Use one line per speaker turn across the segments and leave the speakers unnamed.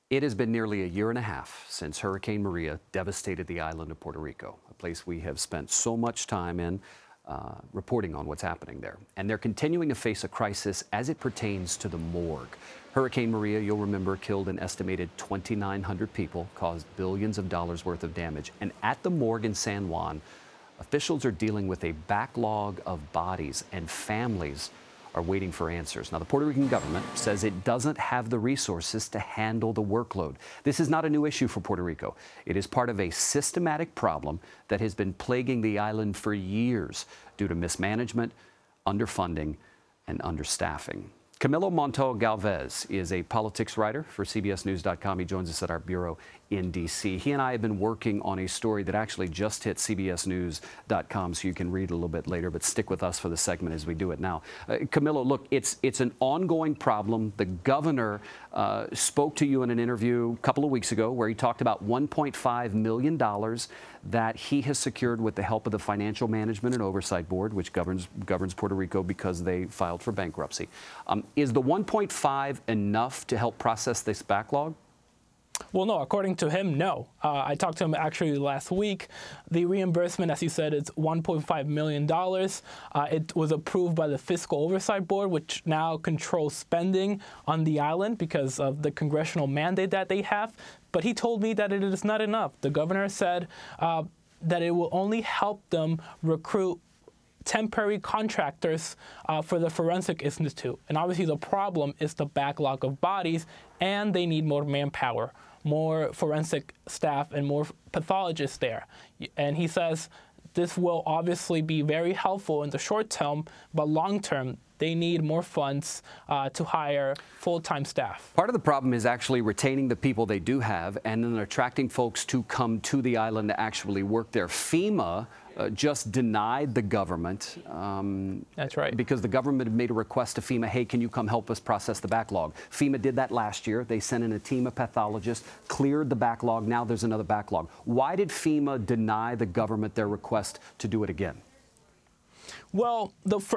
It has been nearly a year and a half since Hurricane Maria devastated the island of Puerto Rico, a place we have spent so much time in reporting on what's happening there. And they're continuing to face a crisis as it pertains to the morgue. Hurricane Maria, you'll remember, killed an estimated 2,900 people, caused billions of dollars worth of damage. And at the morgue in San Juan, officials are dealing with a backlog of bodies, and families are waiting for answers. Now, the Puerto Rican government says it doesn't have the resources to handle the workload. This is not a new issue for Puerto Rico. It is part of a systematic problem that has been plaguing the island for years due to mismanagement, underfunding, and understaffing. Camilo Montoya-Galvez is a politics writer for CBSNews.com. He joins us at our bureau in D.C. He and I have been working on a story that actually just hit CBSNews.com, so you can read a little bit later, but stick with us for the segment as we do it now. Camilo, look, it's an ongoing problem. The governor spoke to you in an interview a couple of weeks ago where he talked about $1.5 million that he has secured with the help of the Financial Management and Oversight Board, which governs Puerto Rico because they filed for bankruptcy. Is the 1.5 enough to help process this backlog?
Well, no, according to him, no. I talked to him actually last week. The reimbursement, as you said, is $1.5 million. It was approved by the Fiscal Oversight Board, which now controls spending on the island because of the congressional mandate that they have. But he told me that it is not enough. The governor said that it will only help them recruit temporary contractors for the Forensic Institute. And obviously the problem is the backlog of bodies, and they need more manpower, more forensic staff, and more pathologists there. And he says this will obviously be very helpful in the short term, but long term, they need more funds to hire full-time staff. Part
of the problem is actually retaining the people they do have and then attracting folks to come to the island to actually work there. FEMA just denied the government.
That's right.
Because the government had made a request to FEMA, hey, can you come help us process the backlog? FEMA did that last year. They sent in a team of pathologists, cleared the backlog. Now there's another backlog. Why did FEMA deny the government their request to do it again?
Well,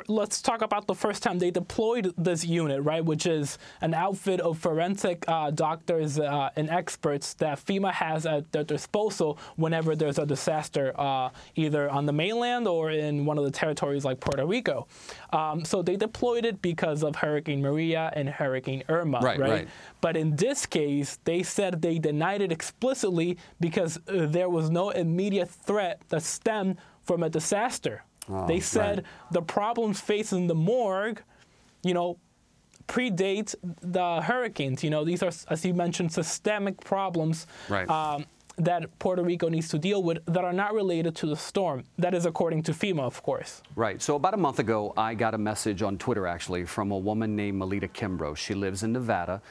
let's talk about the first time they deployed this unit, right, which is an outfit of forensic doctors and experts that FEMA has at their disposal whenever there's a disaster, either on the mainland or in one of the territories like Puerto Rico. So they deployed it because of Hurricane Maria and Hurricane Irma, right? But in this case, they said they denied it explicitly because there was no immediate threat that stemmed from a disaster. They said the problems facing the morgue, predate the hurricanes. These are, as you mentioned, systemic problems that Puerto Rico needs to deal with that are not related to the storm. That is according to FEMA, of course.
Right. So about a month ago, I got a message on Twitter, actually, from a woman named Melita Kimbrough. She lives in Nevada,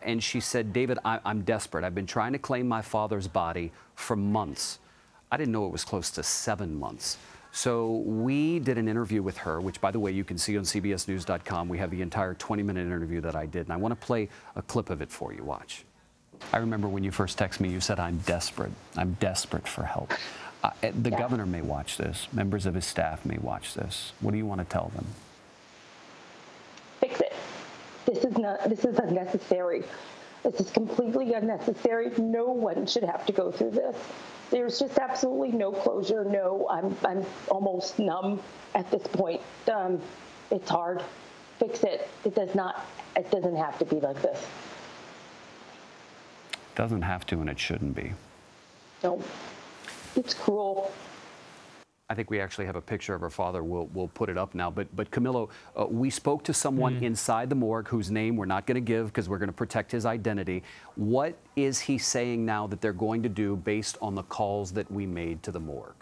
and she said, David, I'm desperate. I've been trying to claim my father's body for months. I didn't know it was close to 7 months. So we did an interview with her, which, by the way, you can see on CBSNews.com. We have the entire 20-minute interview that I did, and I want to play a clip of it for you. Watch. I remember when you first texted me, you said, I'm desperate. I'm desperate for help. The governor may watch this. Members of his staff may watch this. What do you want to tell them?
Fix it. This is unnecessary. This is completely unnecessary. No one should have to go through this. There's just absolutely no closure. No, I'm almost numb at this point. It's hard. Fix it. It doesn't have to be like this.
It doesn't have to, and it shouldn't be.
No, it's cruel.
I think we actually have a picture of her father. We'll put it up now. But Camilo, we spoke to someone inside the morgue whose name we're not going to give because we're going to protect his identity. What is he saying now that they're going to do based on the calls that we made to the morgue?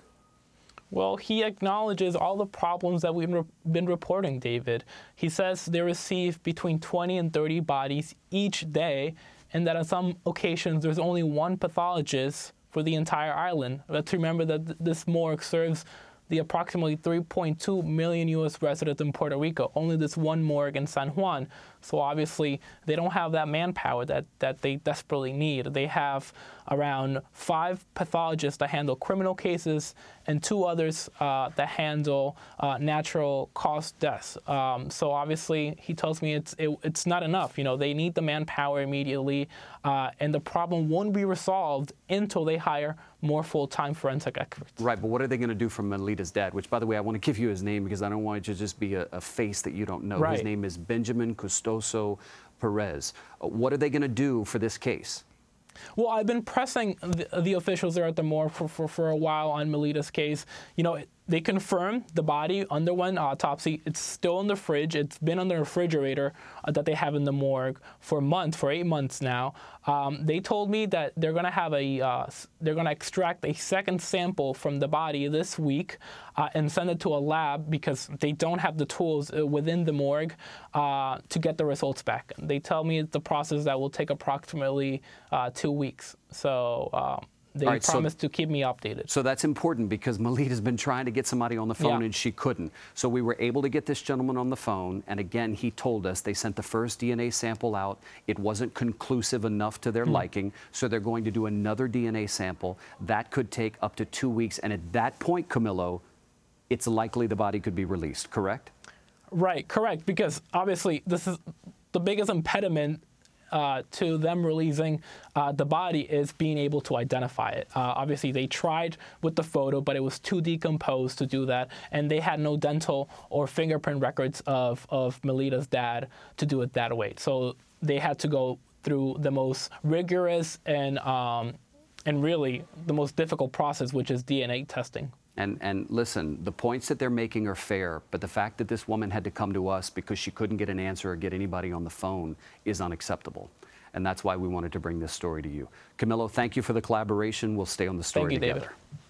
Well, he acknowledges all the problems that we've been reporting, David. He says they receive between 20 and 30 bodies each day, and that on some occasions there's only one pathologist for the entire island. Let's remember that this morgue serves the approximately 3.2 million U.S. residents in Puerto Rico, only this one morgue in San Juan. So obviously, they don't have that manpower that they desperately need. They have around 5 pathologists that handle criminal cases and 2 others that handle natural cause deaths. So obviously, he tells me it's not enough. You know, they need the manpower immediately, and the problem won't be resolved until they hire more full-time forensic experts.
Right, but what are they going to do for Melita's dad? Which, by the way, I want to give you his name because I don't want it to just be a face that you don't know.
Right.
His name is Benjamin Custoso Perez. What are they going to do for this case?
Well, I've been pressing the officials there at the morgue for a while on Melita's case. You know, they confirmed the body underwent autopsy. It's still in the fridge. It's been on the refrigerator that they have in the morgue for 8 months now. They told me that they're going to have they're going to extract a second sample from the body this week and send it to a lab because they don't have the tools within the morgue to get the results back. They tell me it's a process that will take approximately 2 weeks. So they promised to keep me updated.
So that's important because Melita's been trying to get somebody on the phone and she couldn't. So we were able to get this gentleman on the phone, and again, he told us they sent the first DNA sample out. It wasn't conclusive enough to their liking, so they're going to do another DNA sample. That could take up to 2 weeks, and at that point, Camilo, it's likely the body could be released, correct?
Right, correct, because obviously this is the biggest impediment to them releasing the body is being able to identify it. Obviously, they tried with the photo, but it was too decomposed to do that, and they had no dental or fingerprint records of Melita's dad to do it that way. So they had to go through the most rigorous and really the most difficult process, which is DNA testing.
And listen, the points that they're making are fair, but the fact that this woman had to come to us because she couldn't get an answer or get anybody on the phone is unacceptable. And that's why we wanted to bring this story to you. Camilo, thank you for the collaboration. We'll stay on the story together.
Thank you, David.